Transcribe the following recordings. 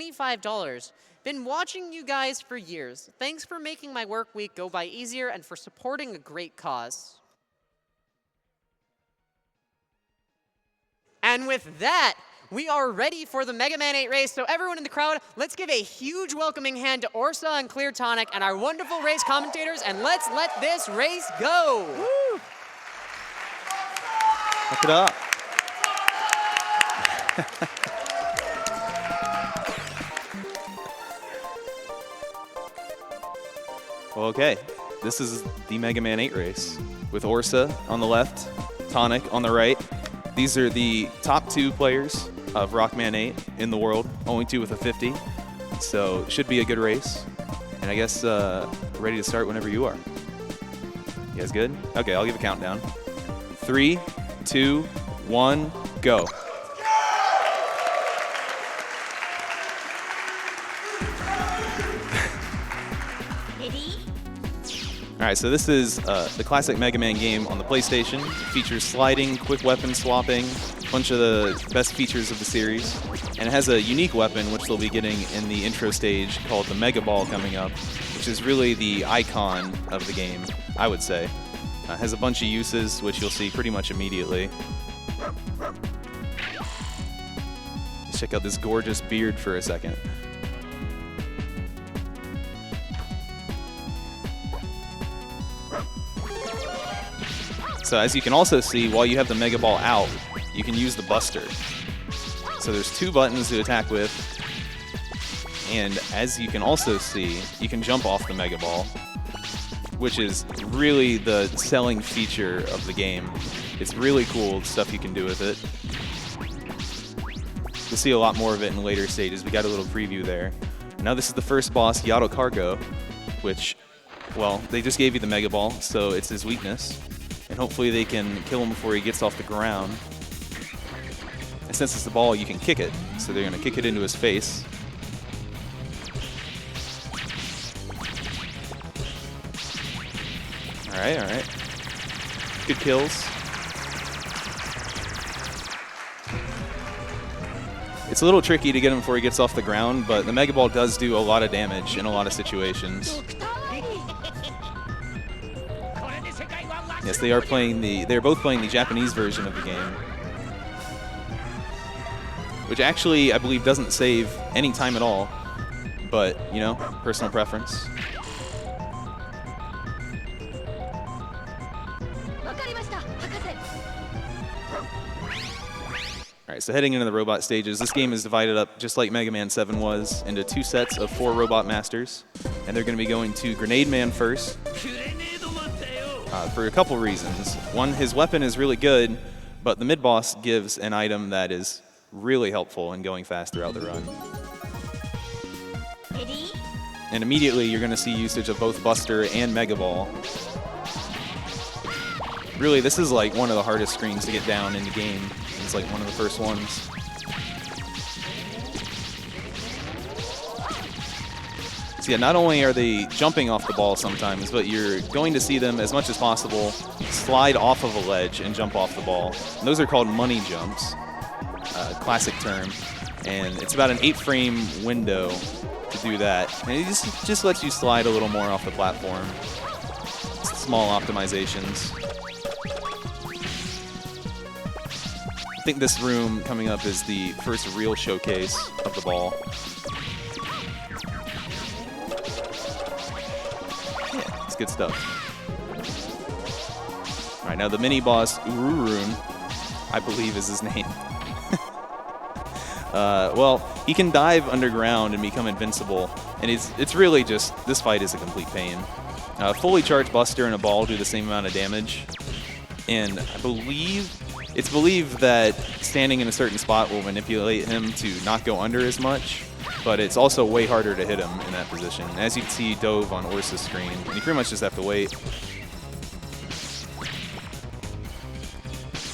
$25. Been watching you guys for years. Thanks for making my work week go by easier and for supporting a great cause. And with that, we are ready for the Mega Man 8 race. So everyone in the crowd, let's give a huge welcoming hand to Orsa and Cleartonic and our wonderful race commentators, and let's let this race go. Woo. Look it up. Well, okay, this is the Mega Man 8 race with Orsa on the left, Tonic on the right. These are the top 2 players of Rockman 8 in the world, only 2 with a 50. So should be a good race. And I guess ready to start whenever you are. You guys good? Okay, I'll give a countdown. 3, 2, 1, go. All right, so this is the classic Mega Man game on the PlayStation. It features sliding, quick weapon swapping, a bunch of the best features of the series. And it has a unique weapon, which they'll be getting in the intro stage, called the Mega Ball coming up, which is really the icon of the game, I would say. It has a bunch of uses, which you'll see pretty much immediately. Let's check out this gorgeous beard for a second. So as you can also see, while you have the Mega Ball out, you can use the Buster. So there's 2 buttons to attack with, and as you can also see, you can jump off the Mega Ball, which is really the selling feature of the game. It's really cool stuff you can do with it. We'll see a lot more of it in later stages. We got a little preview there. Now this is the first boss, Yato Cargo, which, well, they just gave you the Mega Ball, so it's his weakness. And hopefully they can kill him before he gets off the ground. And since it's the ball, you can kick it. So they're going to kick it into his face. All right. Good kills. It's a little tricky to get him before he gets off the ground, but the Mega Ball does do a lot of damage in a lot of situations. Yes, they're both playing the Japanese version of the game, which actually I believe doesn't save any time at all, but you know, personal preference. Alright, so heading into the robot stages, this game is divided up just like Mega Man 7 was into 2 sets of 4 robot masters, and they're going to be going to Grenade Man first. For a couple reasons. One, his weapon is really good, but the mid-boss gives an item that is really helpful in going fast throughout the run. And immediately you're going to see usage of both Buster and Mega Ball. Really, this is like one of the hardest screens to get down in the game. It's like one of the first ones. So yeah, not only are they jumping off the ball sometimes, but you're going to see them, as much as possible, slide off of a ledge and jump off the ball. And those are called money jumps, classic term. And it's about an 8-frame window to do that. And it just lets you slide a little more off the platform. Small optimizations. I think this room coming up is the first real showcase of the ball. Good stuff. All right, now the mini-boss, Ururun, I believe is his name. Well, he can dive underground and become invincible, and it's really just, this fight is a complete pain. Fully charged Buster and a ball do the same amount of damage, and it's believed that standing in a certain spot will manipulate him to not go under as much. But it's also way harder to hit him in that position. As you can see, he dove on Orsa's screen, and you pretty much just have to wait.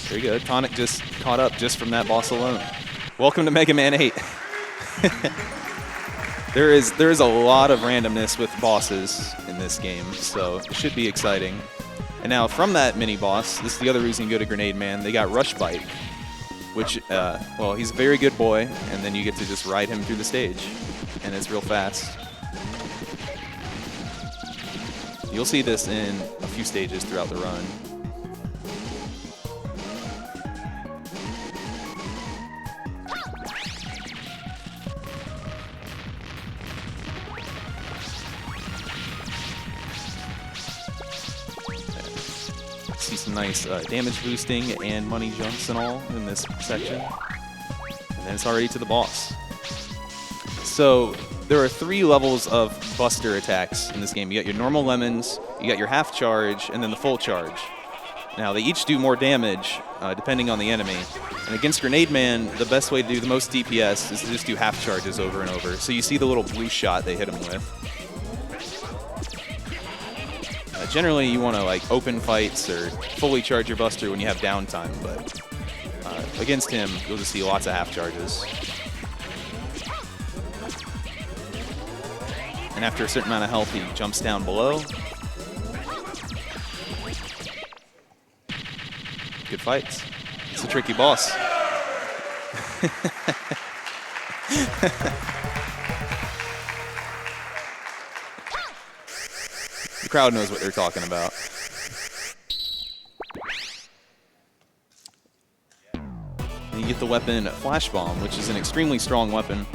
There you go. Tonic just caught up just from that boss alone. Welcome to Mega Man 8. There is a lot of randomness with bosses in this game, so it should be exciting. And now from that mini-boss, this is the other reason you go to Grenade Man, they got Rush Bike, which, well, he's a very good boy, and then you get to just ride him through the stage, and it's real fast. You'll see this in a few stages throughout the run. See some nice damage boosting and money jumps and all in this section. And then it's already to the boss. So there are 3 levels of buster attacks in this game. You got your normal lemons, you got your half charge, and then the full charge. Now they each do more damage depending on the enemy. And against Grenade Man, the best way to do the most DPS is to just do half charges over and over. So you see the little blue shot they hit him with. Generally, you want to like open fights or fully charge your buster when you have downtime, but against him, you'll just see lots of half charges. And after a certain amount of health, he jumps down below. Good fights. It's a tricky boss. The crowd knows what they're talking about. And you get the weapon Flash Bomb, which is an extremely strong weapon.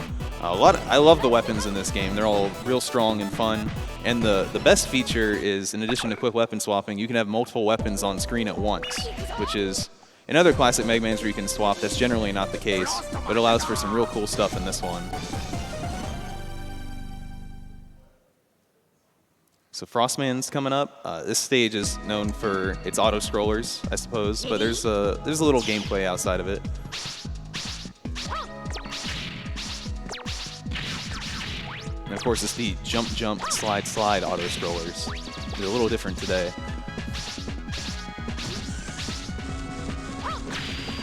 I love the weapons in this game. They're all real strong and fun. And the best feature is, in addition to quick weapon swapping, you can have multiple weapons on screen at once, which is in other classic Mega Mans where you can swap, that's generally not the case, but it allows for some real cool stuff in this one. So Frostman's coming up. This stage is known for its auto-scrollers, I suppose, but there's a little gameplay outside of it. And of course, it's the jump, jump, slide, slide auto-scrollers. They're a little different today.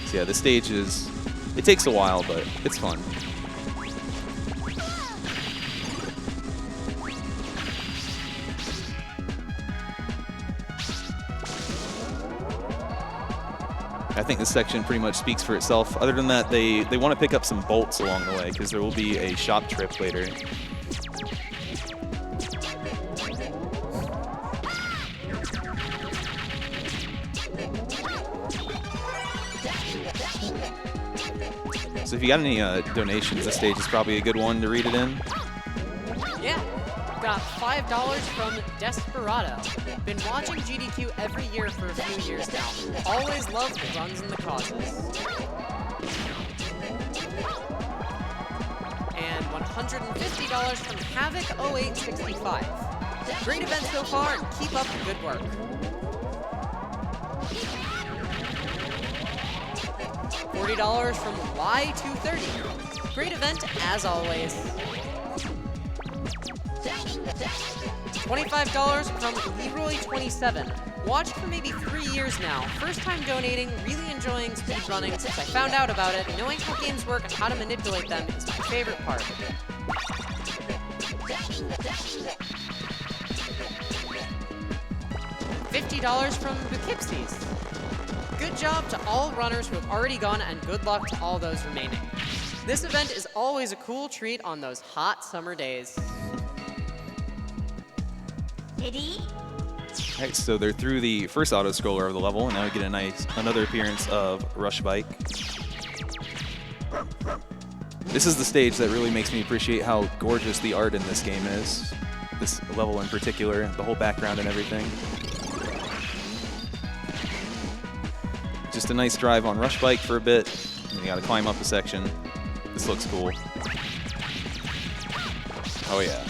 So yeah, the stage it takes a while, but it's fun. I think this section pretty much speaks for itself. Other than that, they want to pick up some bolts along the way because there will be a shop trip later. So if you got any donations, this stage is probably a good one to read it in. Yeah. Got $5 from Desperado. Been watching GDQ every year for a few years now. Always loved the runs and the causes. And $150 from Havoc0865. Great event so far and keep up the good work. $40 from Y230. Great event as always. $25 from Leroy27. Watched for maybe 3 years now. First time donating, really enjoying speedrunning since I found out about it. Knowing how games work and how to manipulate them is my favorite part. $50 from Poughkeepsie's. Good job to all runners who have already gone and good luck to all those remaining. This event is always a cool treat on those hot summer days. Alright, so they're through the first auto-scroller of the level, and now we get another appearance of Rush Bike. This is the stage that really makes me appreciate how gorgeous the art in this game is. This level in particular, the whole background and everything. Just a nice drive on Rush Bike for a bit, and you gotta climb up a section. This looks cool. Oh yeah.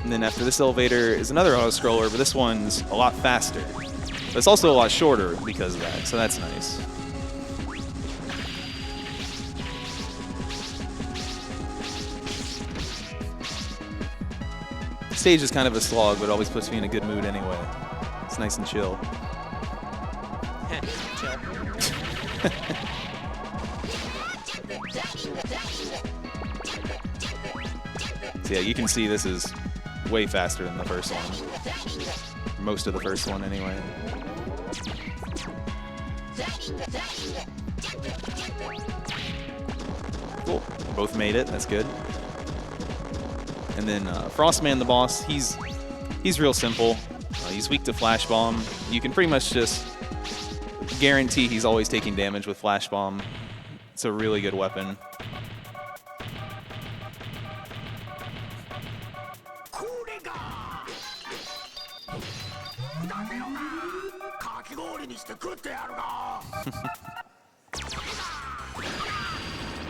And then after this elevator is another auto-scroller, but this one's a lot faster. But it's also a lot shorter because of that, so that's nice. The stage is kind of a slog, but it always puts me in a good mood anyway. It's nice and chill. So yeah, you can see this is way faster than the first one. Most of the first one, anyway. Cool. Both made it. That's good. And then Frost Man, the boss, he's real simple. He's weak to Flash Bomb. You can pretty much just guarantee he's always taking damage with Flash Bomb. It's a really good weapon.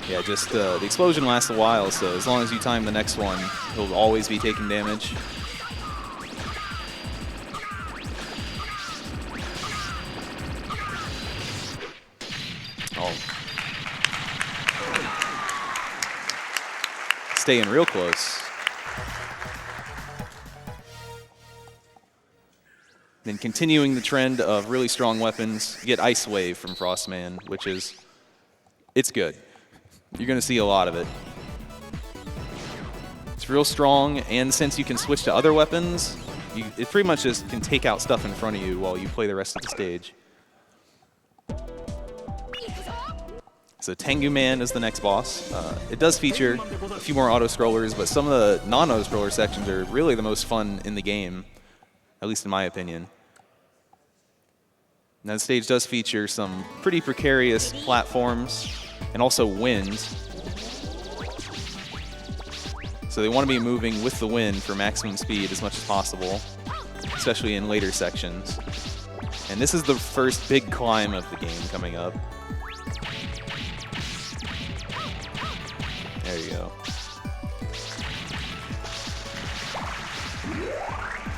Yeah, just the explosion lasts a while, so as long as you time the next one, he'll always be taking damage. Oh. Staying real close. Then continuing the trend of really strong weapons, you get Ice Wave from Frost Man, which is, it's good. You're going to see a lot of it. It's real strong, and since you can switch to other weapons, it pretty much just can take out stuff in front of you while you play the rest of the stage. So Tengu Man is the next boss. It does feature a few more auto-scrollers, but some of the non-auto-scroller sections are really the most fun in the game, at least in my opinion. Now the stage does feature some pretty precarious platforms and also wind. So they want to be moving with the wind for maximum speed as much as possible, especially in later sections. And this is the first big climb of the game coming up. There you go.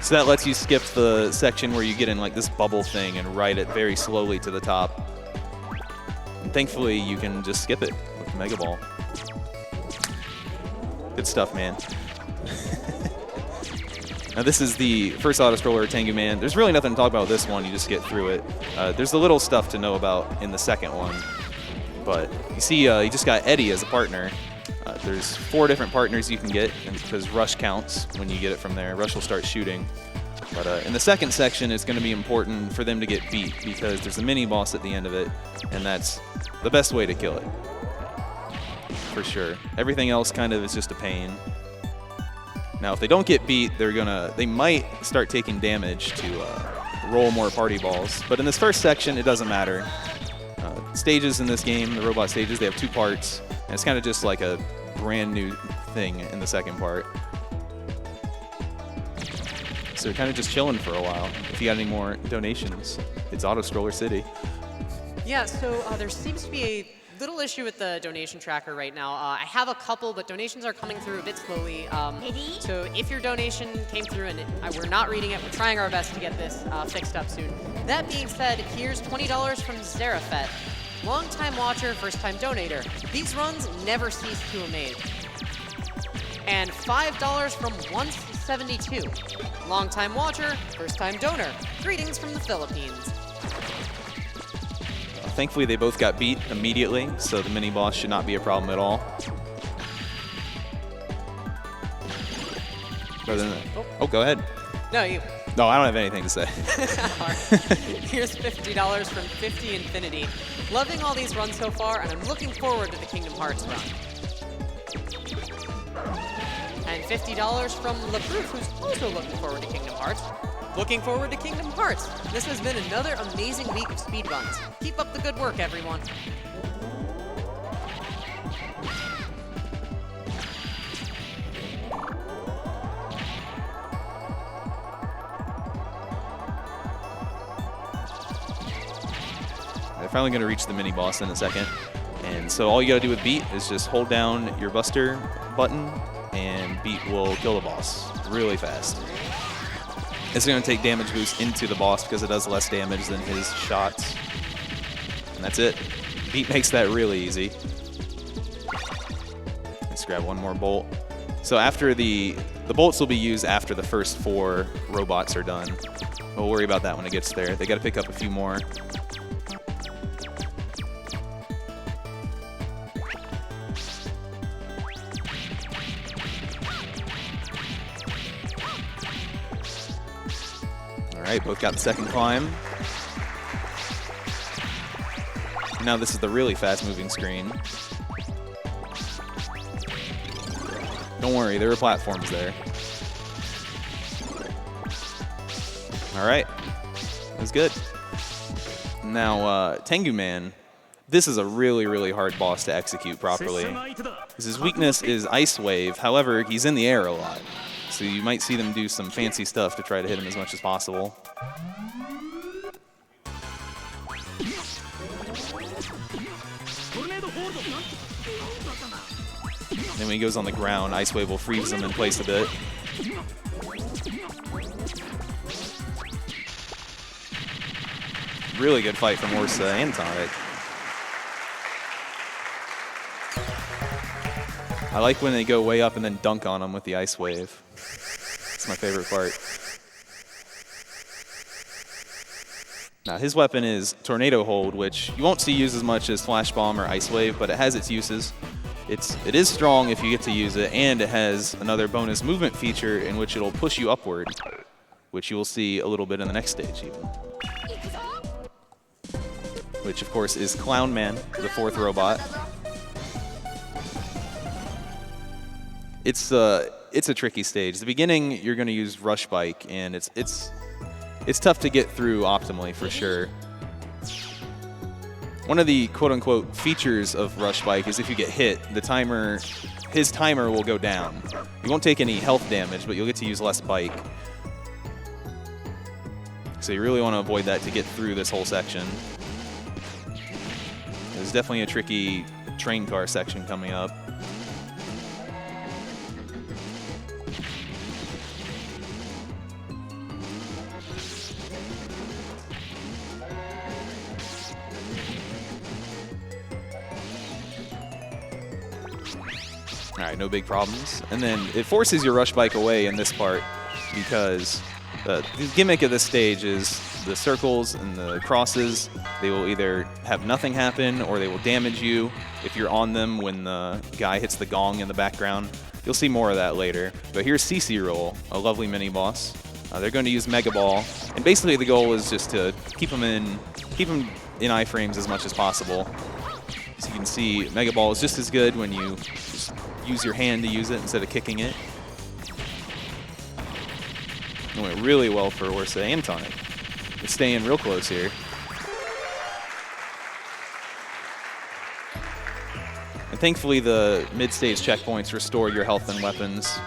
So that lets you skip the section where you get in like this bubble thing and ride it very slowly to the top. And thankfully, you can just skip it with the Mega Ball. Good stuff, man. Now this is the first auto-scroller, Tengu Man. There's really nothing to talk about with this one. You just get through it. There's a little stuff to know about in the second one. But you see, you just got Eddie as a partner. There's 4 different partners you can get, because Rush counts when you get it from there. Rush will start shooting. But in the second section, it's going to be important for them to get beat, because there's a mini-boss at the end of it, and that's the best way to kill it. For sure. Everything else kind of is just a pain. Now, if they don't get beat, they might start taking damage to roll more party balls. But in this first section, it doesn't matter. Stages in this game, the robot stages, they have 2 parts, and it's kind of just like a brand new thing in the second part. So kind of just chilling for a while. If you got any more donations, it's Auto-Scroller City. Yeah, so there seems to be a little issue with the donation tracker right now. I have a couple, but donations are coming through a bit slowly. So if your donation came through and we're not reading it, we're trying our best to get this fixed up soon. That being said, here's $20 from Zarafet. Long-time watcher, first-time donator. These runs never cease to amaze. And $5 from 172. Long-time watcher, first-time donor. Greetings from the Philippines. Thankfully, they both got beat immediately, so the mini-boss should not be a problem at all. Oh, go ahead. No, you. No, I don't have anything to say. Here's $50 from 50 Infinity. Loving all these runs so far, and I'm looking forward to the Kingdom Hearts run. And $50 from LaBrute, who's also looking forward to Kingdom Hearts. Looking forward to Kingdom Hearts. This has been another amazing week of speedruns. Keep up the good work, everyone. They're finally going to reach the mini-boss in a second. And so all you got to do with Beat is just hold down your Buster button, and Beat will kill the boss really fast. It's going to take damage boost into the boss because it does less damage than his shots. And that's it. Beat makes that really easy. Let's grab one more bolt. So after the bolts will be used after the first 4 robots are done. We'll worry about that when it gets there. They got to pick up a few more. right, both got the second climb. Now this is the really fast-moving screen. Don't worry, there are platforms there. All right, that was good. Now, Tengu Man. This is a really, really hard boss to execute properly. His weakness is Ice Wave. However, he's in the air a lot. So you might see them do some fancy stuff to try to hit him as much as possible. Then when he goes on the ground, Ice Wave will freeze him in place a bit. Really good fight from Orsa and Tonic. I like when they go way up and then dunk on him with the Ice Wave. It's my favorite part. Now his weapon is Tornado Hold, which you won't see used as much as Flash Bomb or Ice Wave, but it has its uses. It is strong if you get to use it, and it has another bonus movement feature in which it'll push you upward, which you will see a little bit in the next stage even. Which of course is Clown Man, the fourth robot. It's a tricky stage. The beginning, you're going to use Rush Bike, and it's tough to get through optimally for sure. One of the quote-unquote features of Rush Bike is if you get hit, his timer will go down. You won't take any health damage, but you'll get to use less bike. So you really want to avoid that to get through this whole section. There's definitely a tricky train car section coming up. All right, no big problems. And then it forces your Rush Bike away in this part because the gimmick of this stage is the circles and the crosses. They will either have nothing happen or they will damage you if you're on them when the guy hits the gong in the background. You'll see more of that later. But here's CC Roll, a lovely mini-boss. They're going to use Mega Ball, and basically the goal is just to keep them in iframes as much as possible. So you can see Mega Ball is just as good when you just use your hand to use it instead of kicking it. It went really well for Orsa and Tonic. They're staying real close here. And thankfully the mid-stage checkpoints restore your health and weapons.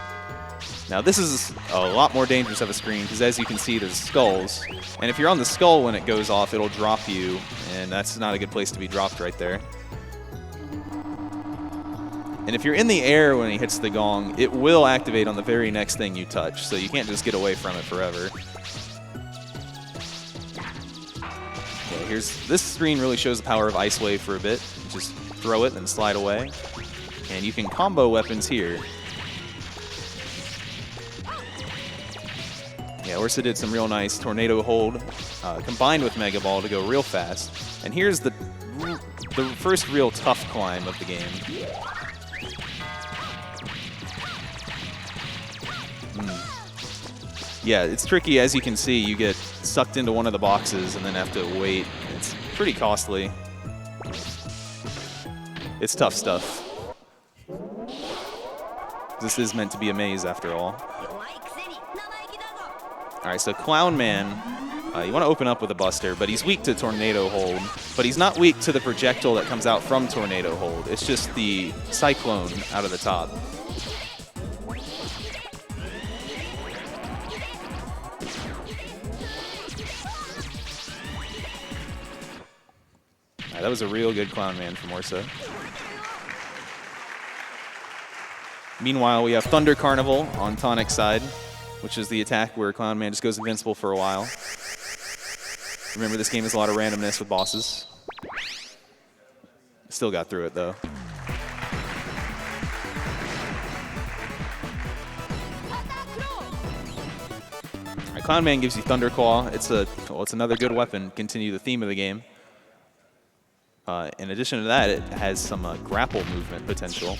Now this is a lot more dangerous of a screen because as you can see there's skulls. And if you're on the skull when it goes off, it'll drop you, and that's not a good place to be dropped right there. And if you're in the air when he hits the gong, it will activate on the very next thing you touch, so you can't just get away from it forever. Okay, this screen really shows the power of Ice Wave for a bit. Just throw it and slide away. And you can combo weapons here. Yeah, Orsa did some real nice Tornado Hold combined with Mega Ball to go real fast. And here's the first real tough climb of the game. Yeah, it's tricky. As you can see, you get sucked into one of the boxes and then have to wait. It's pretty costly. It's tough stuff. This is meant to be a maze after all. All right, so Clown Man, you want to open up with a Buster, but he's weak to Tornado Hold. But he's not weak to the projectile that comes out from Tornado Hold. It's just the Cyclone out of the top. That was a real good Clown Man from Orsa. Meanwhile, we have Thunder Carnival on Tonic's side, which is the attack where Clown Man just goes invincible for a while. Remember, this game has a lot of randomness with bosses. Still got through it, though. All right, Clown Man gives you Thunder Claw. It's another good weapon. Continue the theme of the game. In addition to that, it has some grapple movement potential,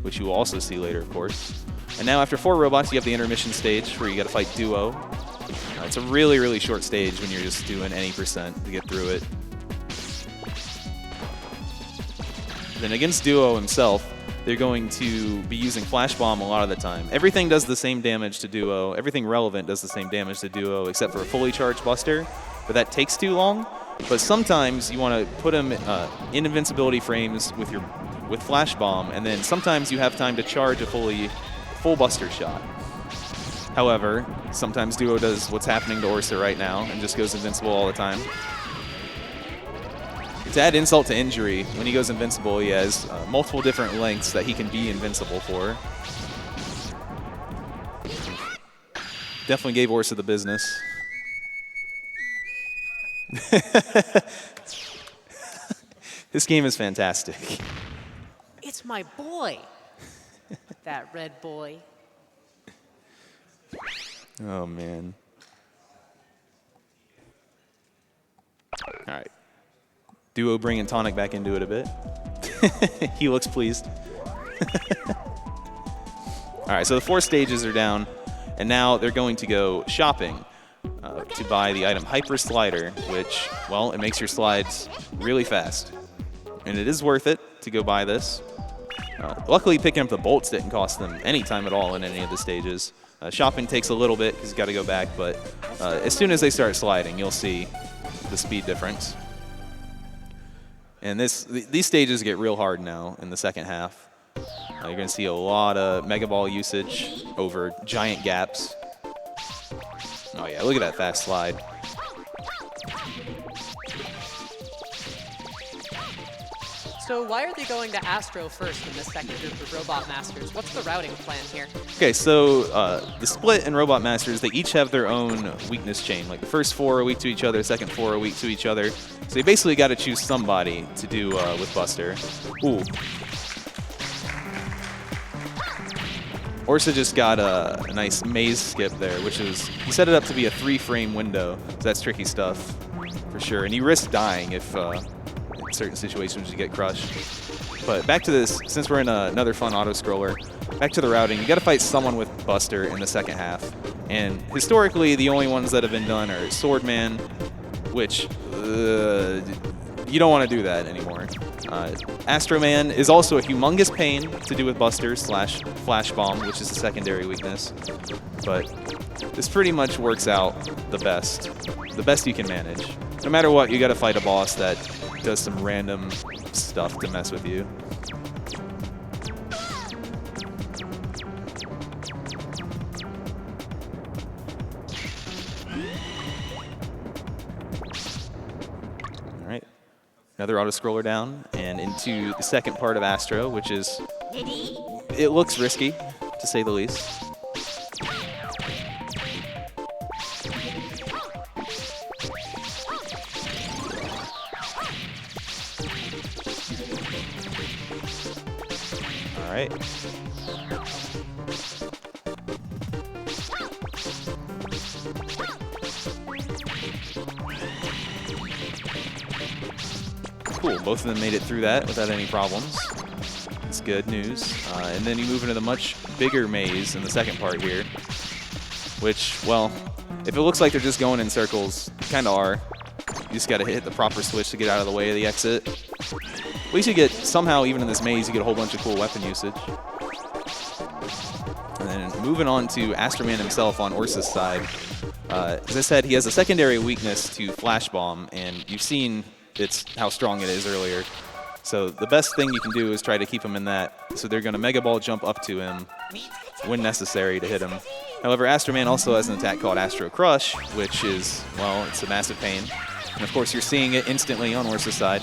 which you will also see later, of course. And now after 4 robots, you have the Intermission Stage, where you got to fight Duo. It's a really, really short stage when you're just doing any percent to get through it. Then against Duo himself, they're going to be using Flash Bomb a lot of the time. Everything does the same damage to Duo. Everything relevant does the same damage to Duo, except for a fully charged Buster, but that takes too long. But sometimes you want to put him in invincibility frames with Flash Bomb, and then sometimes you have time to charge a full Buster shot. However, sometimes Duo does what's happening to Orsa right now and just goes invincible all the time. To add insult to injury, when he goes invincible, he has multiple different lengths that he can be invincible for. Definitely gave Orsa the business. This game is fantastic. It's my boy. That red boy. Oh, man. All right. Duo bringing Tonic back into it a bit. He looks pleased. All right, so the 4 stages are down, and now they're going to go shopping to buy the item Hyper Slider, which, well, it makes your slides really fast. And it is worth it to go buy this. Luckily, picking up the bolts didn't cost them any time at all in any of the stages. Shopping takes a little bit because you've got to go back, but as soon as they start sliding, you'll see the speed difference. And these stages get real hard now in the second half. You're going to see a lot of Mega Ball usage over giant gaps. Oh yeah, look at that fast slide. So why are they going to Astro first in this second group of Robot Masters? What's the routing plan here? Okay, so the Split and Robot Masters, they each have their own weakness chain. Like the first 4 are weak to each other, the second 4 are weak to each other. So you basically got to choose somebody to do with Buster. Ooh. Orsa just got a nice maze skip there, which is, he set it up to be a 3-frame window. So that's tricky stuff, for sure. And you risk dying if in certain situations you get crushed. But back to this, since we're in another fun auto-scroller, back to the routing. You got to fight someone with Buster in the second half. And historically, the only ones that have been done are Swordman, which you don't want to do that anymore. Astra Man is also a humongous pain to do with Buster / Flash Bomb, which is a secondary weakness. But this pretty much works out the best you can manage. No matter what, you got to fight a boss that does some random stuff to mess with you. All right. Another auto-scroller down and into the second part of Astro, which is, it looks risky, to say the least. All right. Cool, both of them made it through that without any problems. It's good news. And then you move into the much bigger maze in the second part here, which, well, if it looks like they're just going in circles, kind of are. You just got to hit the proper switch to get out of the way of the exit. At least you get, somehow, even in this maze, you get a whole bunch of cool weapon usage. And then moving on to Astra Man himself on Orsa's side. As I said, he has a secondary weakness to Flash Bomb, and you've seen how strong it is earlier. So the best thing you can do is try to keep him in that. So they're going to Mega Ball jump up to him when necessary to hit him. However, Astra Man also has an attack called Astro Crush, which is, well, it's a massive pain. And of course, you're seeing it instantly on Orsa's side.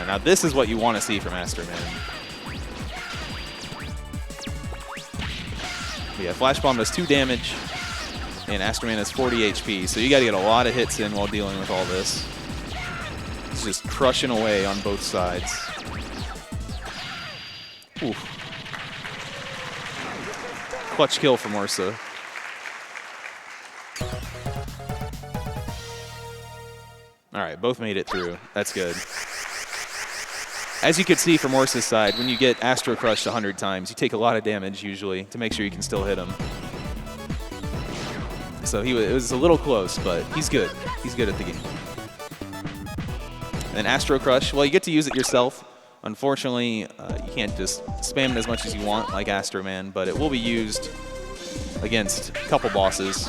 Now this is what you want to see from Astra Man. Yeah, Flash Bomb does 2 damage, and Astra Man has 40 HP, so you got to get a lot of hits in while dealing with all this. It's just crushing away on both sides. Ooh. Clutch kill from Orsa. All right, both made it through. That's good. as you could see from Orsa's side, when you get Astro Crushed 100 times, you take a lot of damage usually to make sure you can still hit him. So it was a little close, but he's good. He's good at the game. And Astro Crush, well, you get to use it yourself. Unfortunately, you can't just spam it as much as you want like Astra Man, but it will be used against a couple bosses.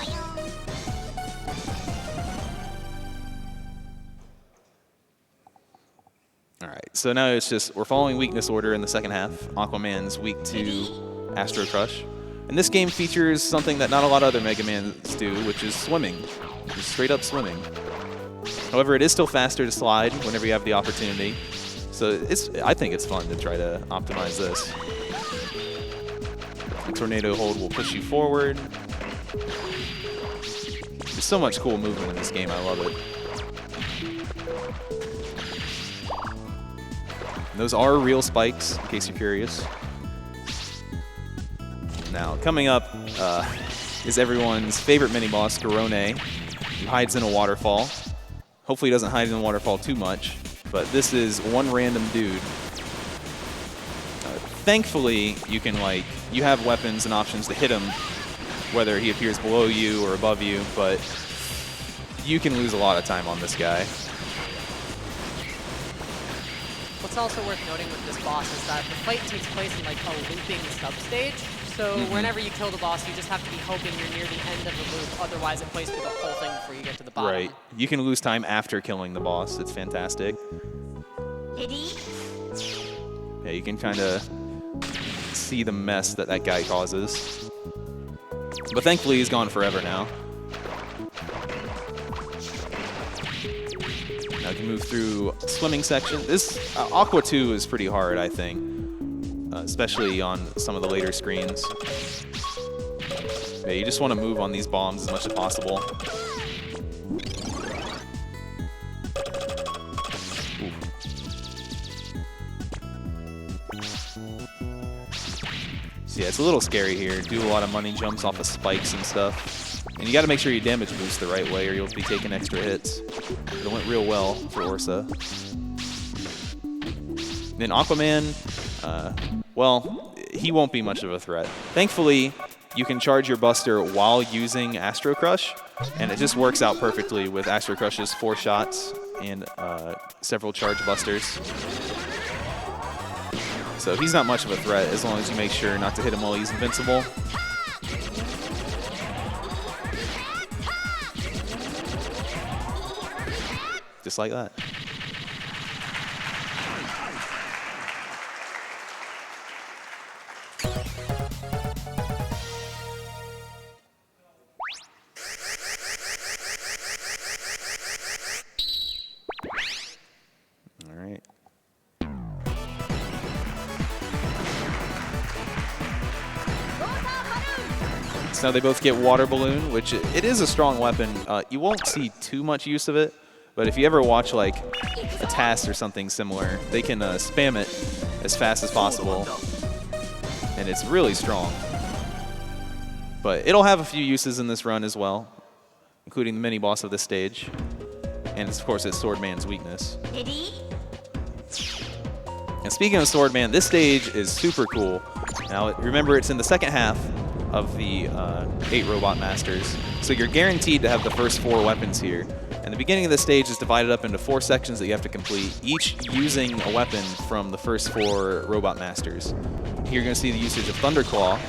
All right, so now it's just, we're following weakness order in the second half. Aquaman's weak to Astro Crush. And this game features something that not a lot of other Mega Mans do, which is swimming. Just straight up swimming. However, it is still faster to slide whenever you have the opportunity. So I think it's fun to try to optimize this. The tornado hold will push you forward. There's so much cool movement in this game, I love it. And those are real spikes, in case you're curious. Now, coming up is everyone's favorite mini-boss, Garone, who hides in a waterfall. Hopefully he doesn't hide in the waterfall too much, but this is one random dude. Thankfully, you have weapons and options to hit him, whether he appears below you or above you, but you can lose a lot of time on this guy. What's also worth noting with this boss is that the fight takes place in like a looping substage. So whenever you kill the boss, you just have to be hoping you're near the end of the loop. Otherwise, it plays through the whole thing before you get to the bottom. Right. You can lose time after killing the boss. It's fantastic. Yeah, you can kind of see the mess that guy causes. But thankfully, he's gone forever now. Now you can move through swimming section. This Aqua 2 is pretty hard, I think. Especially on some of the later screens. Yeah, you just want to move on these bombs as much as possible. Ooh. So yeah, it's a little scary here. Do a lot of money jumps off of spikes and stuff. And you got to make sure you damage boost the right way or you'll be taking extra hits. It went real well for Orsa. Then Aquaman, well, he won't be much of a threat. Thankfully, you can charge your Buster while using Astro Crush, and it just works out perfectly with Astro Crush's 4 shots and several charge Busters. So he's not much of a threat as long as you make sure not to hit him while he's invincible. Just like that. Now they both get Water Balloon, which it is a strong weapon. You won't see too much use of it, but if you ever watch like a task or something similar, they can spam it as fast as possible, and it's really strong. But it'll have a few uses in this run as well, including the mini-boss of this stage, and of course it's Swordman's weakness. And speaking of Swordman, this stage is super cool. Now remember, it's in the second half of the 8 Robot Masters. So you're guaranteed to have the first 4 weapons here. And the beginning of the stage is divided up into 4 sections that you have to complete, each using a weapon from the first 4 Robot Masters. Here you're going to see the usage of Thunderclaw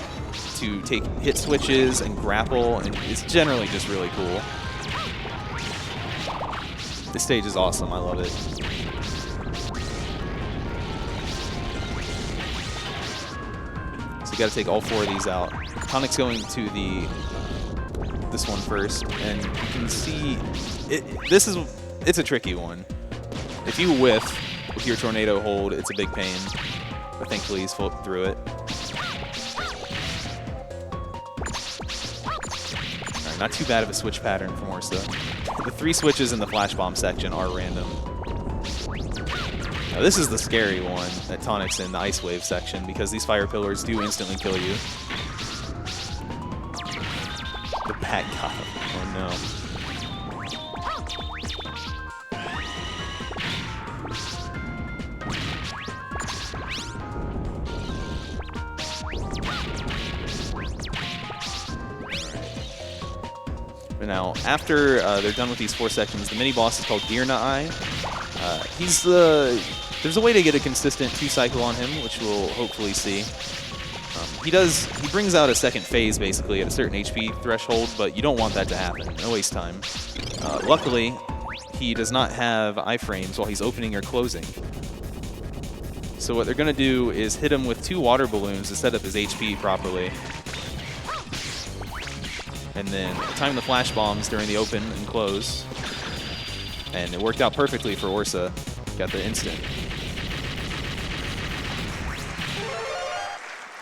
to take hit switches and grapple, and it's generally just really cool. This stage is awesome, I love it. So you got to take all 4 of these out. Tonic's going to this one first, and you can see it's a tricky one. If you whiff with your tornado hold, it's a big pain, but thankfully he's flipped through it. All right, not too bad of a switch pattern from Orsa. The 3 switches in the flash bomb section are random. Now this is the scary one that Tonic's in the ice wave section, because these fire pillars do instantly kill you. The bat got him. Oh no. Now, after they're done with these 4 sections, the mini-boss is called Girna Eye. There's a way to get a consistent 2-cycle on him, which we'll hopefully see. He brings out a second phase, basically, at a certain HP threshold, but you don't want that to happen. No waste time. Luckily, he does not have iframes while he's opening or closing. So what they're going to do is hit him with 2 water balloons to set up his HP properly. And then time the flash bombs during the open and close. And it worked out perfectly for Orsa. Got the instant.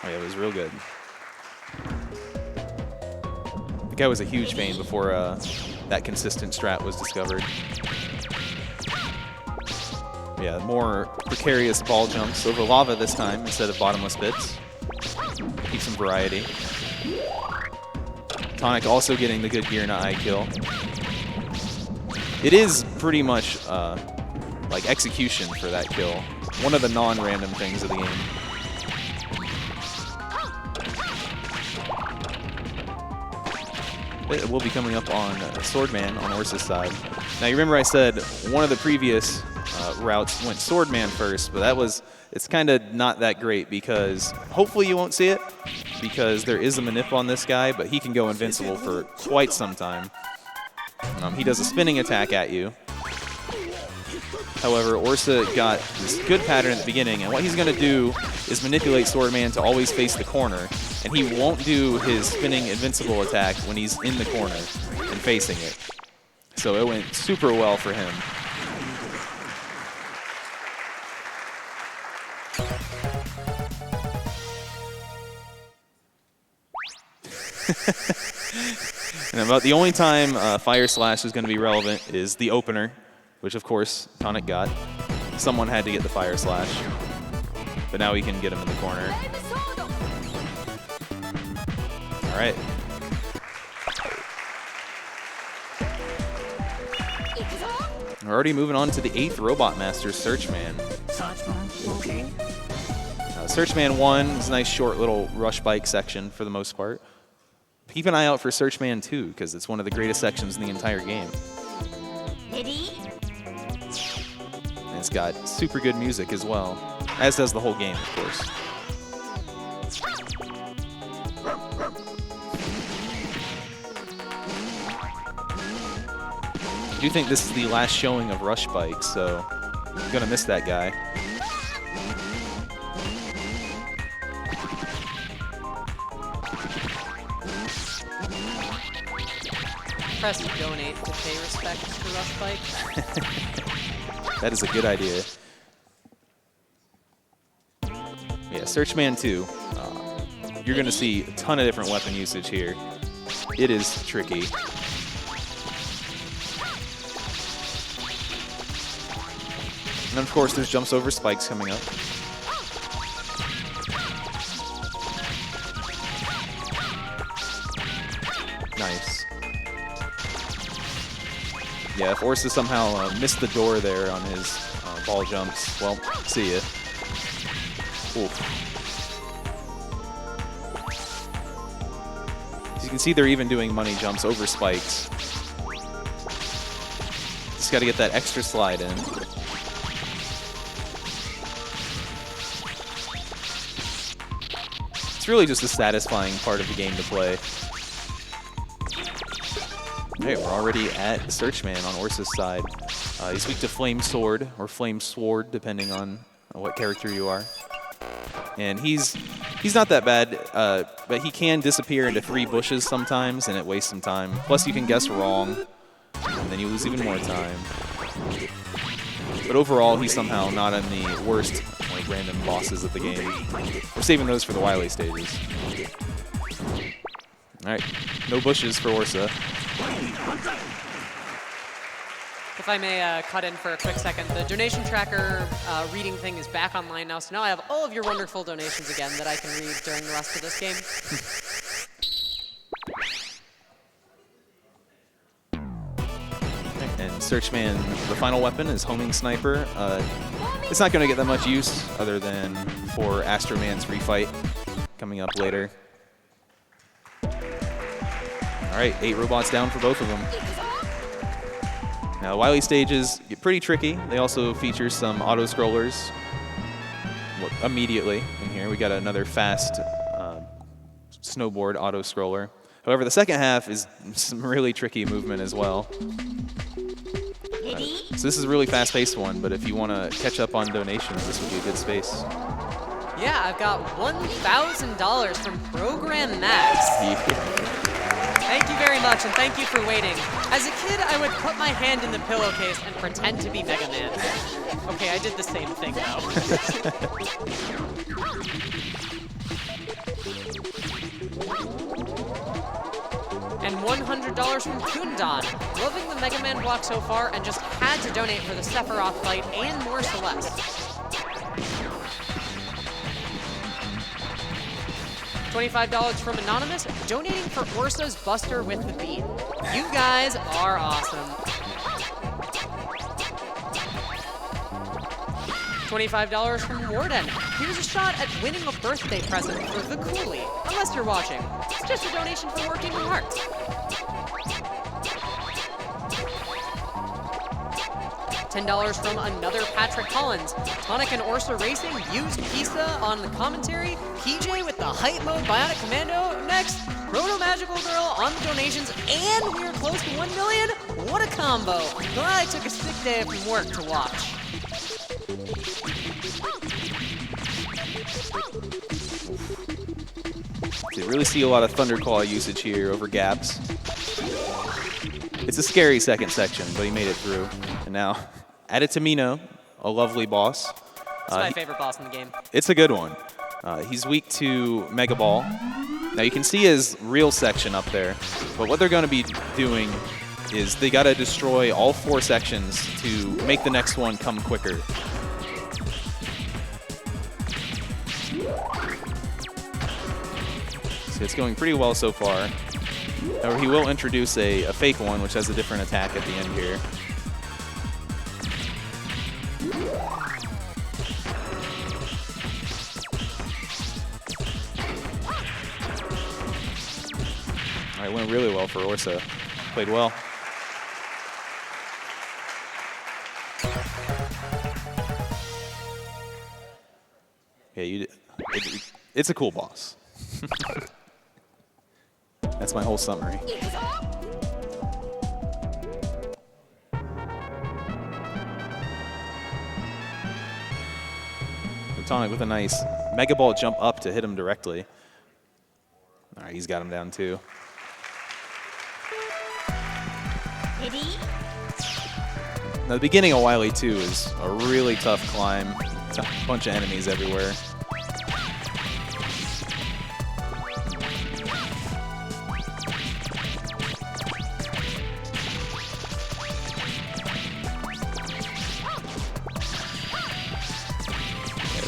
Oh yeah, it was real good. The guy was a huge pain before that consistent strat was discovered. Yeah, more precarious ball jumps over lava this time instead of bottomless bits. Keep some variety. Tonic also getting the good Girna Eye kill. It is pretty much like execution for that kill. One of the non-random things of the game. It will be coming up on Swordman on Orsa's side. Now you remember I said one of the previous routes went Swordman first, but it's kind of not that great because hopefully you won't see it because there is a manip on this guy, but he can go invincible for quite some time. He does a spinning attack at you. However, Orsa got this good pattern at the beginning, and what he's going to do is manipulate Swordman to always face the corner, and he won't do his spinning invincible attack when he's in the corner and facing it. So it went super well for him. And about the only time Fire Slash is going to be relevant is the opener, which of course Tonic got. Someone had to get the Fire Slash, but now we can get him in the corner. All right. We're already moving on to the 8th Robot Master, Searchman. Searchman 1 is a nice short little rush bike section for the most part. Keep an eye out for Searchman 2 because it's one of the greatest sections in the entire game. And it's got super good music as well, as does the whole game, of course. I do think this is the last showing of Rush Bike, so I'm gonna miss that guy. Press donate to pay respect to Rush Bike. That is a good idea. Yeah, Searchman 2. You're going to see a ton of different weapon usage here. It is tricky. And of course, there's jumps over spikes coming up. Nice. Yeah, if Orsa somehow missed the door there on his ball jumps, well, see ya. Oof. As you can see, they're even doing money jumps over spikes. Just got to get that extra slide in. It's really just a satisfying part of the game to play. Hey, we're already at Searchman on Orsa's side. He's weak to Flame Sword, or Flame Sword, depending on what character you are. And he's not that bad, but he can disappear into 3 bushes sometimes, and it wastes some time. Plus, you can guess wrong, and then you lose even more time. But overall, he's somehow not in the worst like random bosses of the game. We're saving those for the Wily stages. All right, no bushes for Orsa. If I may cut in for a quick second, the donation tracker reading thing is back online now, so now I have all of your wonderful donations again that I can read during the rest of this game. And Searchman, the final weapon is Homing Sniper. It's not going to get that much use other than for Astra Man's refight coming up later. All right, 8 robots down for both of them. Now, Wily stages get pretty tricky. They also feature some auto-scrollers immediately in here. We got another fast snowboard auto-scroller. However, the second half is some really tricky movement as well. So this is a really fast-paced one, but if you want to catch up on donations, this would be a good space. Yeah, I've got $1,000 from Program Max. Thank you very much, and thank you for waiting. As a kid, I would put my hand in the pillowcase and pretend to be Mega Man. Okay, I did the same thing, though. And $100 from Kundan. Loving the Mega Man block so far and just had to donate for the Sephiroth fight and more Celeste. $25 from Anonymous, donating for Orsa's Buster with the Beat. You guys are awesome. $25 from Warden. Here's a shot at winning a birthday present for the Coolie. Unless you're watching. It's just a donation for working your heart. $10 from another Patrick Collins. Tonic and Orsa Racing used Pisa on the commentary. PJ with the Hype Mode Bionic Commando. Next, Proto Magical Girl on the donations. And we're close to 1 million. What a combo. Glad I took a sick day from work to watch. You really see a lot of Thunderclaw usage here over gaps. It's a scary second section, but he made it through. And now, added to Mino, a lovely boss. It's my favorite boss in the game. It's a good one. He's weak to Mega Ball. Now you can see his real section up there, but what they're going to be doing is they got to destroy all 4 sections to make the next one come quicker. So it's going pretty well so far. However, he will introduce a fake one, which has a different attack at the end here. All right, went really well for Orsa. Played well. Yeah, it's a cool boss. That's my whole summary. Tonic with a nice Mega Ball jump up to hit him directly. All right, he's got him down too. Now, the beginning of Wily 2 is a really tough climb. It's a bunch of enemies everywhere.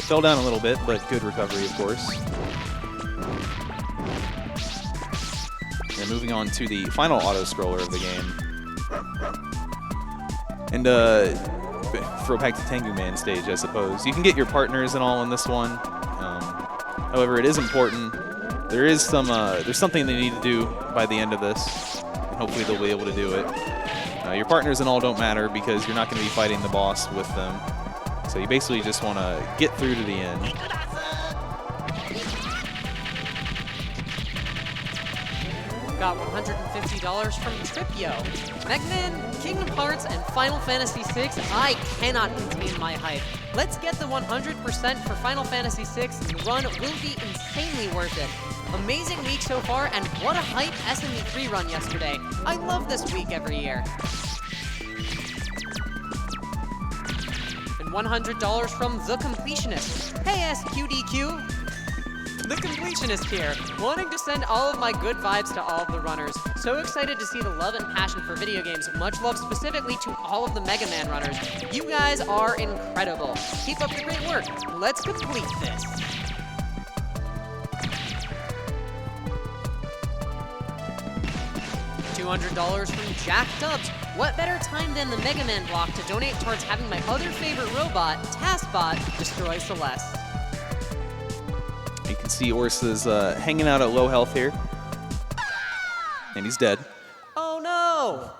Fell down a little bit, but good recovery, of course. And moving on to the final auto-scroller of the game. And throw back to Tengu Man stage, I suppose. You can get your partners and all in this one. However, it is important. There's something they need to do by the end of this, and hopefully they'll be able to do it. Your partners and all don't matter because you're not going to be fighting the boss with them. So you basically just want to get through to the end. Got $150 from Tripio. Mega Man, Kingdom Hearts, and Final Fantasy VI. I cannot contain my hype. Let's get the 100% for Final Fantasy VI. The run will be insanely worth it. Amazing week so far, and what a hype SME3 run yesterday. I love this week every year. And $100 from The Completionist. Hey SGDQ! The Completionist here, wanting to send all of my good vibes to all of the runners. So excited to see the love and passion for video games. Much love specifically to all of the Mega Man runners. You guys are incredible. Keep up the great work. Let's complete this. $200 from Jack Dubs. What better time than the Mega Man block to donate towards having my other favorite robot, Taskbot, destroy Celeste. You can see Orsa's hanging out at low health here. and he's dead. Oh no!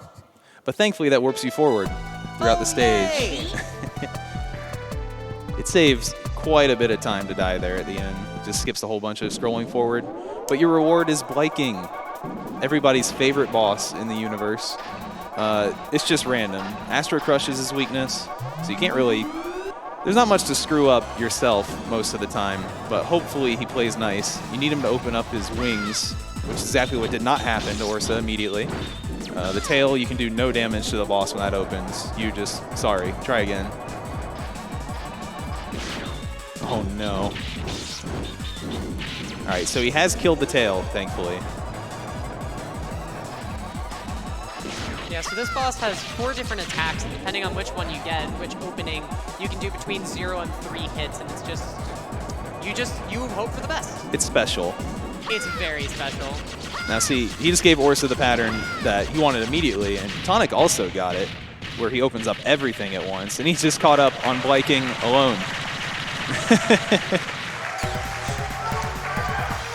But thankfully, that warps you forward throughout the stage. It saves quite a bit of time to die there at the end. Just skips a whole bunch of scrolling forward. But your reward is Bliking, everybody's favorite boss in the universe. It's just random. Astro Crush is his weakness, so you can't really... There's not much to screw up yourself most of the time, but hopefully he plays nice. You need him to open up his wings, which is exactly what did not happen to Orsa immediately. The tail, you can do no damage to the boss when that opens. You just... Sorry. Try again. Oh, no. All right, so he has killed the tail, thankfully. Yeah, so this boss has 4 different attacks, and depending on which one you get, which opening, you can do between 0 and 3 hits, and it's just... You hope for the best. It's special. It's very special. Now see, he just gave Orsa the pattern that he wanted immediately, and Tonic also got it, where he opens up everything at once, and he's just caught up on Bliking alone.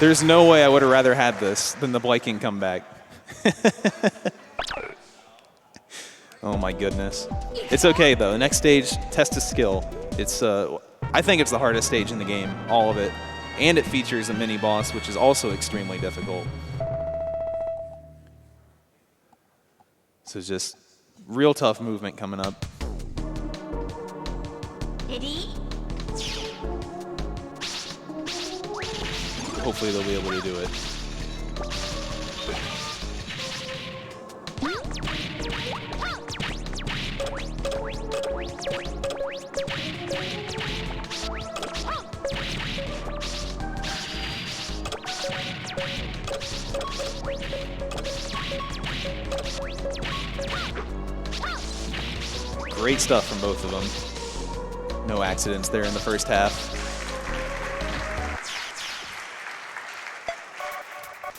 There's no way I would have rather had this than the Bliking comeback. Oh my goodness. It's okay though. The next stage, test of skill. It's I think it's the hardest stage in the game, all of it. And it features a mini boss, which is also extremely difficult. So just real tough movement coming up. Hopefully they'll be able to do it. Great stuff from both of them. No accidents there in the first half.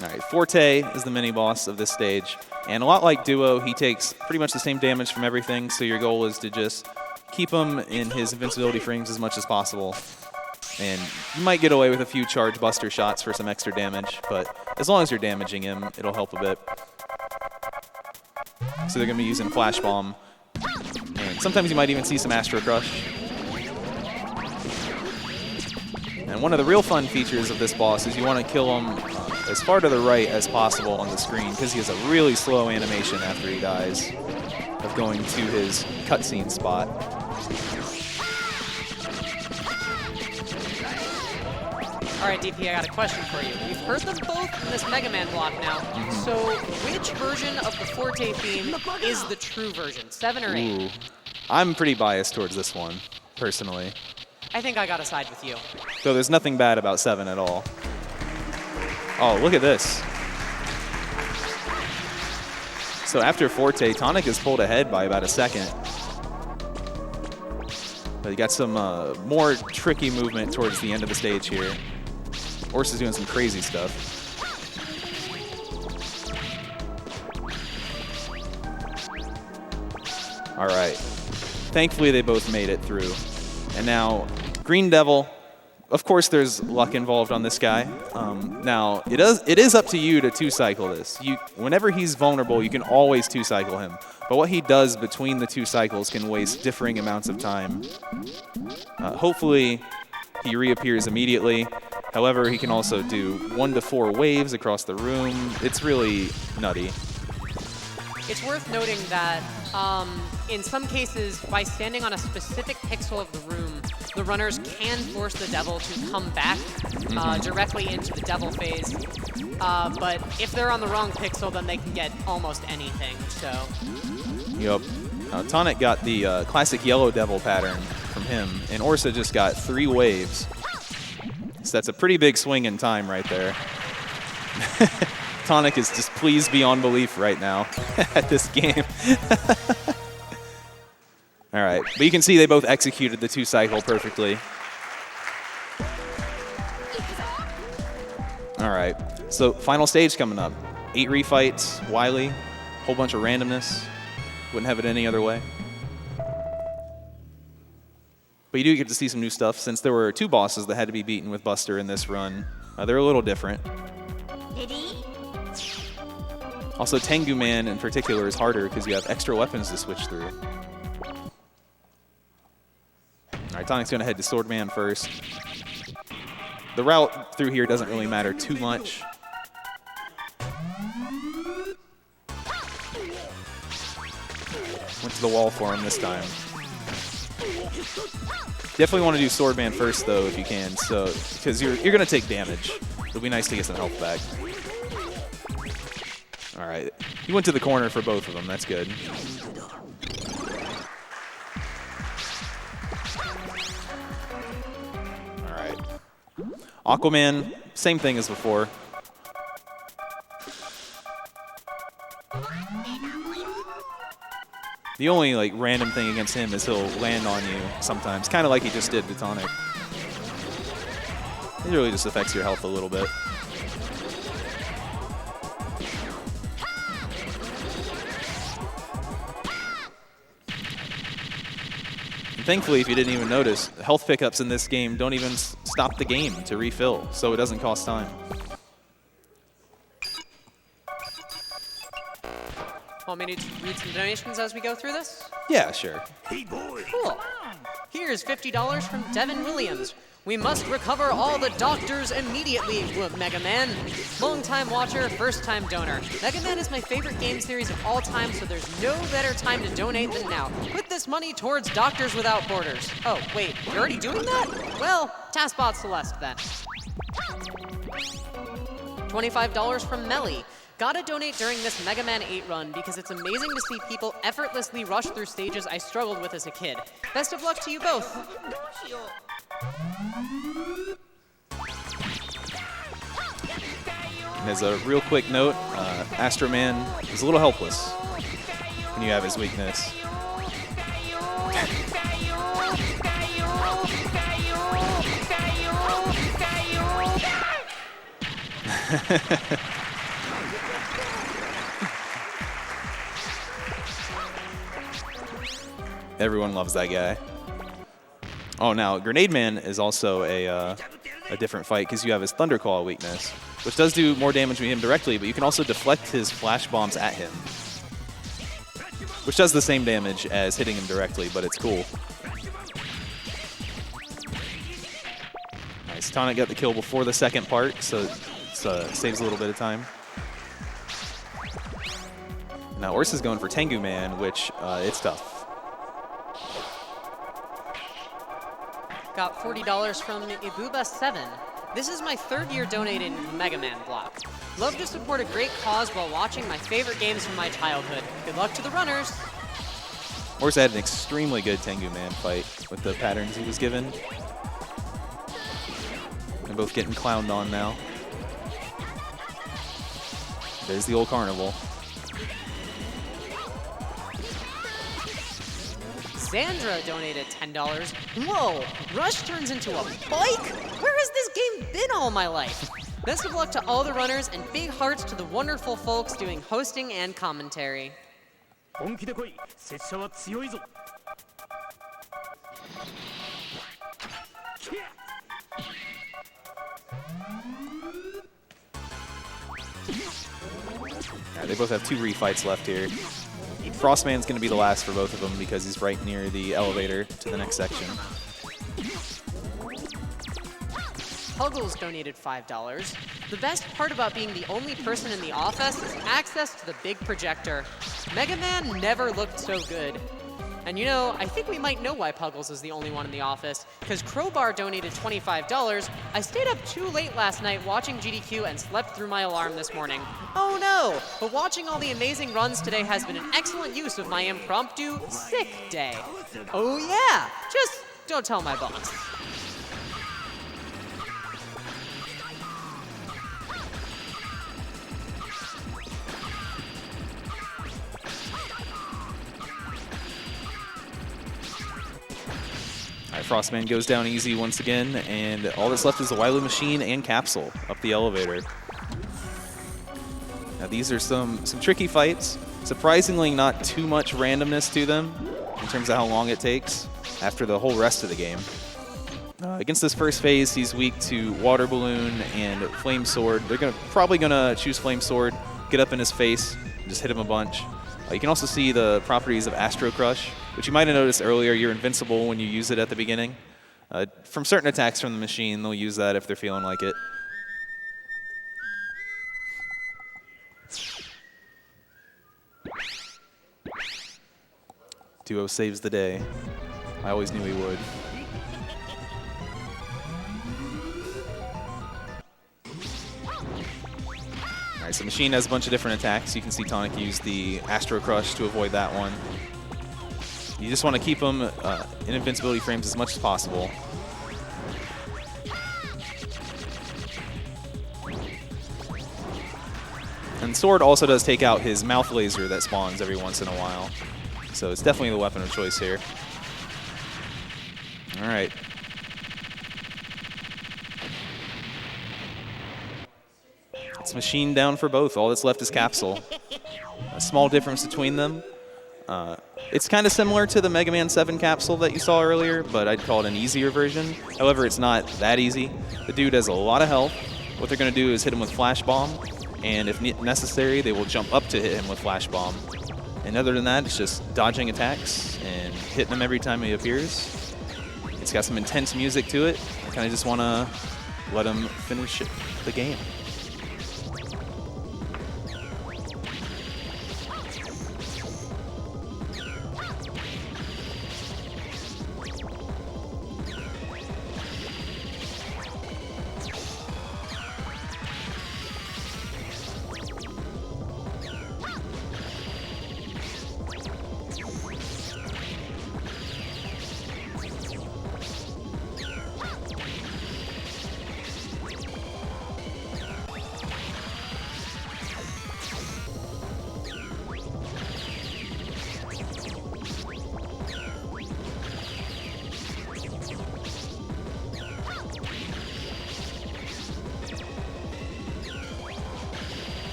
All right, Forte is the mini-boss of this stage. And a lot like Duo, he takes pretty much the same damage from everything, so your goal is to just keep him in his invincibility frames as much as possible. And you might get away with a few charge buster shots for some extra damage, but as long as you're damaging him, it'll help a bit. So they're going to be using Flash Bomb. And sometimes you might even see some Astro Crush. And one of the real fun features of this boss is you want to kill him as far to the right as possible on the screen, because he has a really slow animation after he dies of going to his cutscene spot. All right, DP, I got a question for you. We've heard them both in this Mega Man block now. So which version of the Forte theme is the true version, 7 or 8? Ooh. I'm pretty biased towards this one, personally. I think I got to side with you. Though there's nothing bad about 7 at all. Oh, look at this. So after Forte, Tonic is pulled ahead by about a second. But you got some more tricky movement towards the end of the stage here. Orsa's doing some crazy stuff. All right. Thankfully, they both made it through. And now, Green Devil. Of course, there's luck involved on this guy. Now, it is up to you to 2-cycle this. Whenever he's vulnerable, you can always 2-cycle him. But what he does between the 2 cycles can waste differing amounts of time. Hopefully, he reappears immediately. However, he can also do 1 to 4 waves across the room. It's really nutty. It's worth noting that in some cases, by standing on a specific pixel of the room, the runners can force the devil to come back directly into the devil phase. But if they're on the wrong pixel, then they can get almost anything. So. Yep. Tonic got the classic yellow devil pattern from him, and Orsa just got 3 waves. So that's a pretty big swing in time right there. Tonic is just pleased beyond belief right now at this game. All right, but you can see they both executed the 2-cycle perfectly. All right, so final stage coming up. 8 refights, Wily, whole bunch of randomness. Wouldn't have it any other way. But you do get to see some new stuff, since there were 2 bosses that had to be beaten with Buster in this run. They're a little different. Also, Tengu Man in particular is harder because you have extra weapons to switch through. All right, Tonic's going to head to Sword Man first. The route through here doesn't really matter too much. Went to the wall for him this time. Definitely want to do Sword Man first, though, if you can, so because you're going to take damage. It'll be nice to get some health back. All right, he went to the corner for both of them. That's good. All right, Aquaman, same thing as before. The only like random thing against him is he'll land on you sometimes, kind of like he just did to Tonic. It really just affects your health a little bit. And thankfully, if you didn't even notice, the health pickups in this game don't even stop the game to refill, so it doesn't cost time. Want me to read some donations as we go through this? Yeah, sure. Hey, boy. Cool. Here's $50 from Devin Williams. We must recover all the doctors immediately, Mega Man. Long-time watcher, first-time donor. Mega Man is my favorite game series of all time, so there's no better time to donate than now. Put this money towards Doctors Without Borders. Oh, wait, you're already doing that? Well, Taskbot Celeste then. $25 from Melly. Gotta donate during this Mega Man 8 run because it's amazing to see people effortlessly rush through stages I struggled with as a kid. Best of luck to you both. And as a real quick note, Astra Man is a little helpless when you have his weakness. Everyone loves that guy. Oh, now Grenade Man is also a different fight because you have his Thunder Claw weakness, which does do more damage to him directly, but you can also deflect his flash bombs at him, which does the same damage as hitting him directly, but it's cool. Nice. Tonic got the kill before the second part, so it saves a little bit of time. Now Orsa's going for Tengu Man, which it's tough. Got $40 from Ibuba7. This is my third year donating the Mega Man block. Love to support a great cause while watching my favorite games from my childhood. Good luck to the runners. Orsa had an extremely good Tengu Man fight with the patterns he was given. They're both getting clowned on now. There's the old Carnival. Sandra donated $10. Whoa, Rush turns into a bike? Where has this game been all my life? Best of luck to all the runners and big hearts to the wonderful folks doing hosting and commentary. Yeah, They both have 2 refights left here. Frostman's going to be the last for both of them because he's right near the elevator to the next section. Puggles donated $5. The best part about being the only person in the office is access to the big projector. Mega Man never looked so good. And you know, I think we might know why Puggles is the only one in the office, because Crowbar donated $25. I stayed up too late last night watching GDQ and slept through my alarm this morning. Oh no, but watching all the amazing runs today has been an excellent use of my impromptu sick day. Oh yeah, just don't tell my boss. All right, Frostman goes down easy once again, and all that's left is the Wailu Machine and Capsule up the elevator. Now these are some tricky fights. Surprisingly, not too much randomness to them in terms of how long it takes after the whole rest of the game. Against this first phase, he's weak to Water Balloon and Flame Sword. They're probably gonna choose Flame Sword, get up in his face, Just hit him a bunch. You can also see the properties of Astro Crush, which you might have noticed earlier. You're invincible when you use it at the beginning. From certain attacks from the machine, they'll use that if they're feeling like it. Duo saves the day. I always knew he would. All right, so Machine has a bunch of different attacks. You can see Tonic use the Astro Crush to avoid that one. You just want to keep him in invincibility frames as much as possible. And Sword also does take out his mouth laser that spawns every once in a while. So it's definitely the weapon of choice here. All right. It's Machine down for both. All that's left is Capsule. A small difference between them. It's kind of similar to the Mega Man 7 capsule that you saw earlier, but I'd call it an easier version. However, it's not that easy. The dude has a lot of health. What they're going to do is hit him with Flash Bomb, and if necessary, they will jump up to hit him with Flash Bomb. And other than that, it's just dodging attacks and hitting him every time he appears. It's got some intense music to it. I kind of just want to let him finish the game.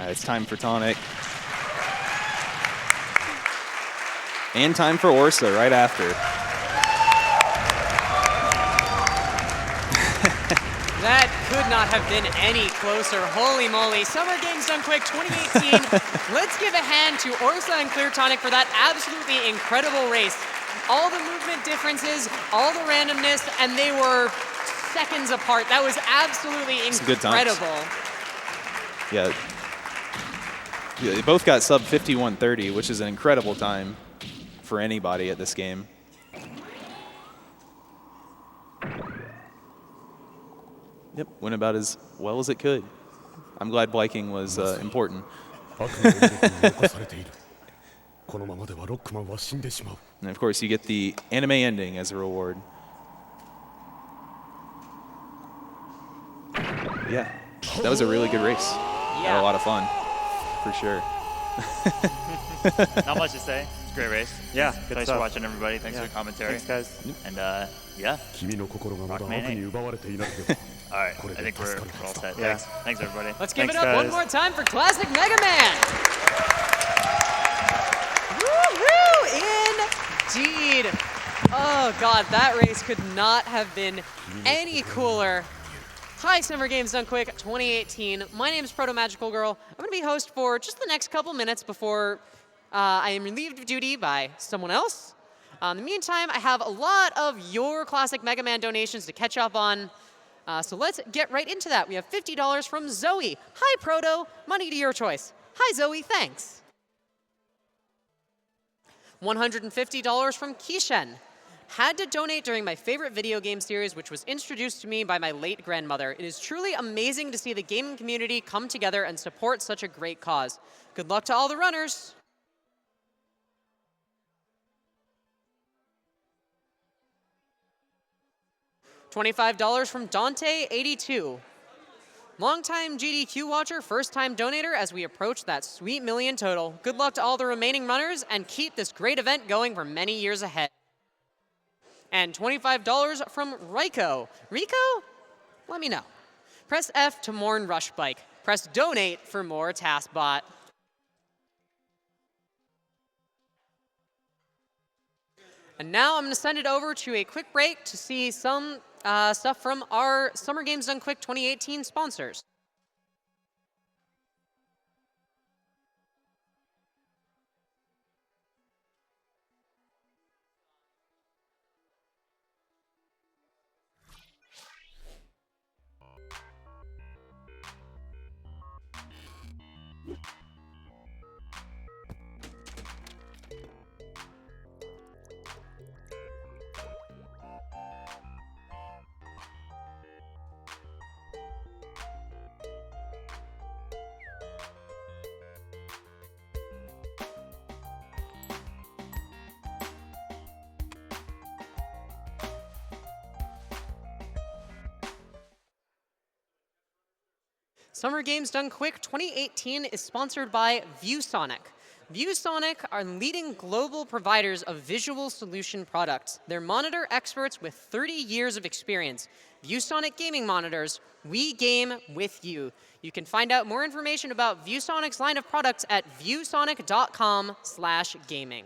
It's time for Tonic. And time for Orsa right after. That could not have been any closer. Holy moly. Summer Games Done Quick 2018. Let's give a hand to Orsa and Cleartonic for that absolutely incredible race. All the movement differences, all the randomness, and they were seconds apart. That was absolutely incredible. Yeah. They both got sub 51:30, which is an incredible time for anybody at this game. Yep, went about as well as it could. I'm glad Viking was important. And of course, you get the anime ending as a reward. Yeah, that was a really good race. Had a lot of fun. For sure. Not much to say. It's a great race. Yeah, good Thanks stuff. for watching, everybody. Thanks for the commentary. Thanks, guys. And yeah. Aquaman 8. All right, I think we're all set. Yeah. Thanks, everybody. Let's give Thanks, it up one guys. more time for Classic Mega Man. Woohoo! Indeed. Oh, God, that race could not have been any cooler. Hi, Summer Games Done Quick 2018. My name is Proto Magical Girl. I'm going to be host for just the next couple minutes before I am relieved of duty by someone else. In the meantime, I have a lot of your classic Mega Man donations to catch up on. So let's get right into that. We have $50 from Zoe. Hi, Proto. Money to your choice. Hi, Zoe. Thanks. $150 from Kishen. Had to donate during my favorite video game series, which was introduced to me by my late grandmother. It is truly amazing to see the gaming community come together and support such a great cause. Good luck to all the runners. $25 from Dante82. Longtime GDQ watcher, first-time donator as we approach that sweet million total. Good luck to all the remaining runners and keep this great event going for many years ahead. And $25 from Ryko. Rico? Let me know. Press F to mourn Rush Bike. Press donate for more TaskBot. And now I'm going to send it over to a quick break to see some stuff from our Summer Games Done Quick 2018 sponsors. Summer Games Done Quick 2018 is sponsored by ViewSonic. ViewSonic are leading global providers of visual solution products. They're monitor experts with 30 years of experience. ViewSonic gaming monitors, we game with you. You can find out more information about ViewSonic's line of products at viewsonic.com/gaming.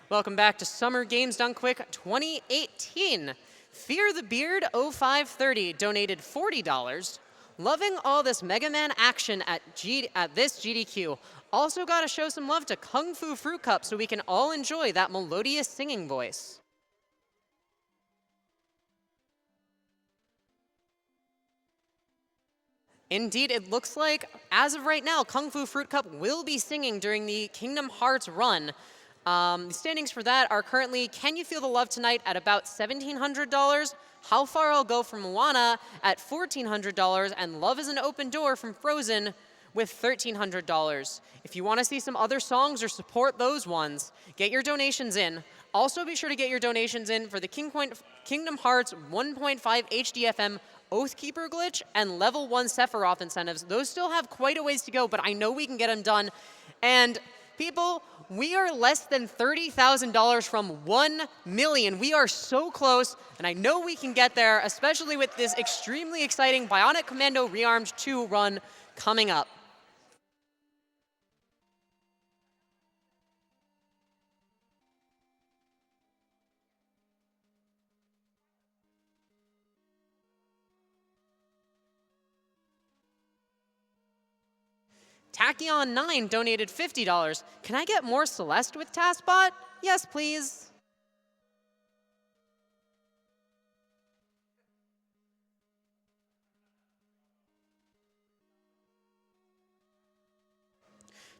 Welcome back to Summer Games Done Quick 2018. Fear the Beard 0530 donated $40. Loving all this Mega Man action at this GDQ. Also got to show some love to Kung Fu Fruit Cup so we can all enjoy that melodious singing voice. Indeed, it looks like, as of right now, Kung Fu Fruit Cup will be singing during the Kingdom Hearts run. The standings for that are currently Can You Feel the Love Tonight at about $1,700, How Far I'll Go from Moana at $1,400, and Love is an Open Door from Frozen with $1,300. If you want to see some other songs or support those ones, get your donations in. Also be sure to get your donations in for the Kingdom Hearts 1.5 HDFM Oathkeeper glitch and level 1 Sephiroth incentives. Those still have quite a ways to go, but I know we can get them done. And people, we are less than $30,000 from 1 million. We are so close, and I know we can get there, especially with this extremely exciting Bionic Commando Rearmed 2 run coming up. Tachyon9 donated $50. Can I get more Celeste with TaskBot? Yes, please.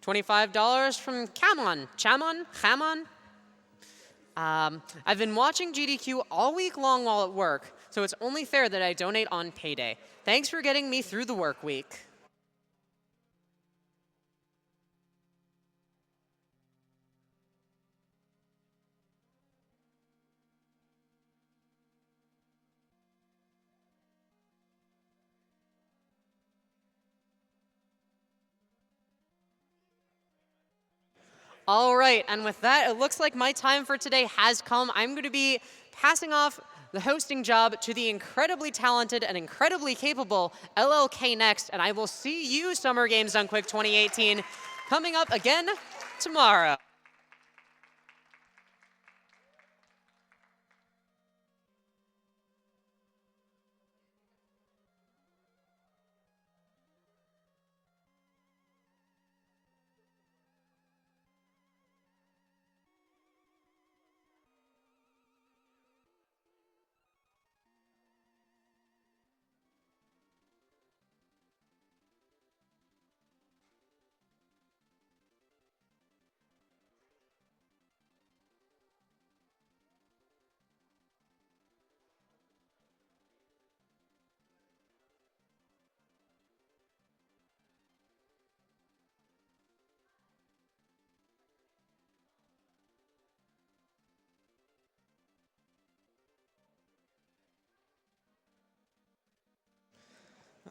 $25 from Chamon. I've been watching GDQ all week long while at work, so it's only fair that I donate on payday. Thanks for getting me through the work week. All right, and with that, it looks like my time for today has come. I'm going to be passing off the hosting job to the incredibly talented and incredibly capable LLK next, and I will see you, Summer Games Done Quick 2018, coming up again tomorrow.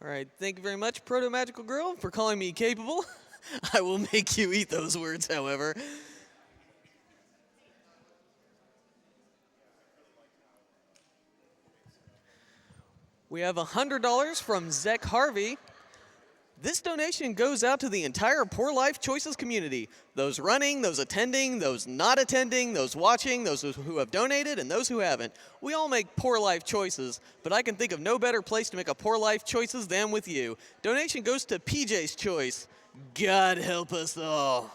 All right, thank you very much, Proto Magical Girl, for calling me capable. I will make you eat those words, however. We have $100 from Zek Harvey. This donation goes out to the entire Poor Life Choices community. Those running, those attending, those not attending, those watching, those who have donated, and those who haven't. We all make poor life choices, but I can think of no better place to make a poor life choices than with you. Donation goes to PJ's Choice. God help us all.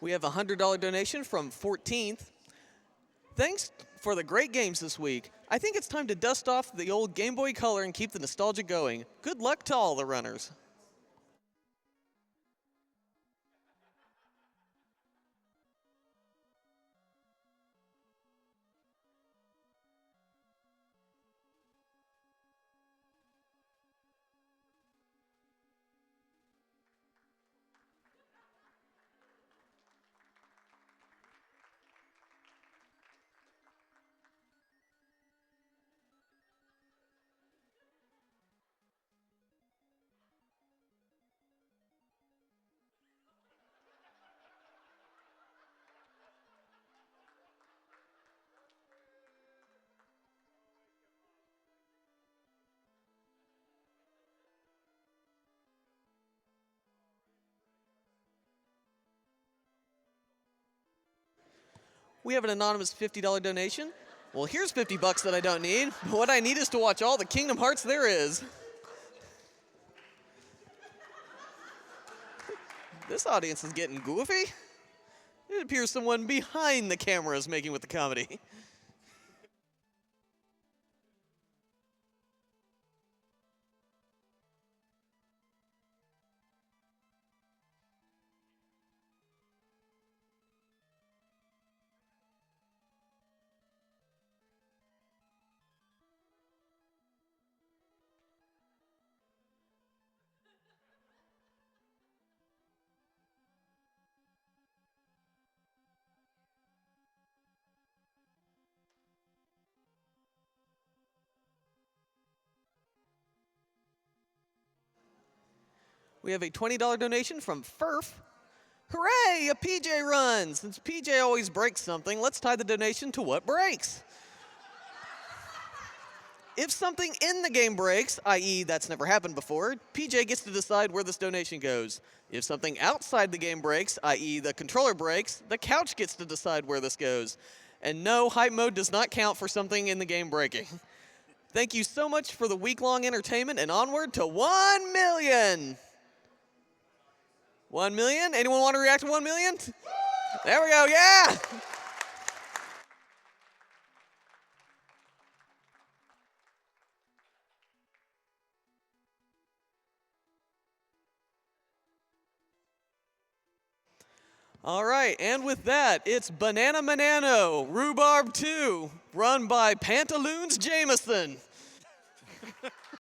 We have a $100 donation from 14th. Thanks for the great games this week. I think it's time to dust off the old Game Boy Color and keep the nostalgia going. Good luck to all the runners. We have an anonymous $50 donation. Well, here's 50 bucks that I don't need. What I need is to watch all the Kingdom Hearts there is. This audience is getting goofy. It appears someone behind the camera is making with the comedy. We have a $20 donation from Furf. Hooray, a PJ run! Since PJ always breaks something, let's tie the donation to what breaks. If something in the game breaks, i.e. that's never happened before, PJ gets to decide where this donation goes. If something outside the game breaks, i.e. the controller breaks, the couch gets to decide where this goes. And no, hype mode does not count for something in the game breaking. Thank you so much for the week-long entertainment, and onward to 1 million! 1 million? Anyone want to react to 1 million? There we go, yeah! All right, and with that, it's Banana Manano, Rhubarb 2, run by Pantaloons Jameson.